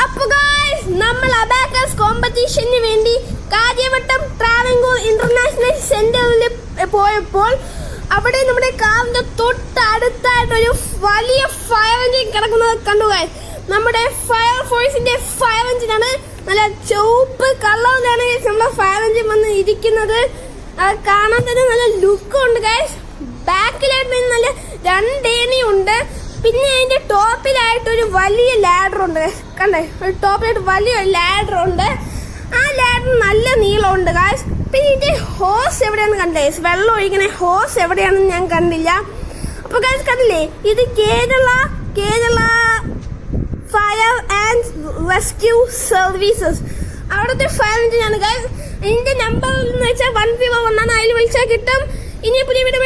അപ്പൊ ഗൈസ് നമ്മൾ അബാക്കസ് കോമ്പറ്റീഷന് വേണ്ടി കാര്യവട്ടം ട്രാവൻകൂർ ഇന്റർനാഷണൽ സെന്ററിൽ പോയപ്പോൾ അവിടെ നമ്മുടെ കാറിന്റെ തൊട്ടടുത്തായിട്ട് ഒരു വലിയ ഫയർ എഞ്ചിൻ കിടക്കുന്നത് കണ്ടു ഗൈസ്. നമ്മുടെ ഫയർ ഫോഴ്സിന്റെ ഫയർ എഞ്ചിനാണ്. നല്ല ചുവപ്പ് കളറിലാണ് നമ്മുടെ ഫയർ എഞ്ചിൻ വന്ന് ഇരിക്കുന്നത്. കാണാൻ തന്നെ നല്ല ലുക്കും ഉണ്ട് ഗൈസ്. ബാക്കിലായിട്ട് നല്ല രണ്ടേണിയുണ്ട്. പിന്നെ അതിന്റെ ടോപ്പിലായിട്ട് ഒരു വലിയ ലാഡർ ഉണ്ട്. കണ്ടേ, ഒരു ടോപ്പിലായിട്ട് വലിയ ലാഡർ ഉണ്ട്. ആ ലാഡർ നല്ല നീളമുണ്ട് ഗൈസ്. പിന്നെ ഇതിന്റെ ഹോസ് എവിടെയാണെന്ന് കണ്ടേ, വെള്ളം ഒഴിക്കണ ഹോസ് എവിടെയാണെന്ന് ഞാൻ കണ്ടില്ല. അപ്പൊ ഗൈസ് കണ്ടില്ലേ, ഇത് Kerala fire and rescue services അവിടുത്തെ ഫയർ എഞ്ചിനാണ് ഗൈസ്. ഇതിന്റെ നമ്പർ എന്ന് വെച്ചാൽ 101 ആണ്. അതിൽ വിളിച്ചാൽ കിട്ടും. ഇനി പുതിയ വീഡിയോ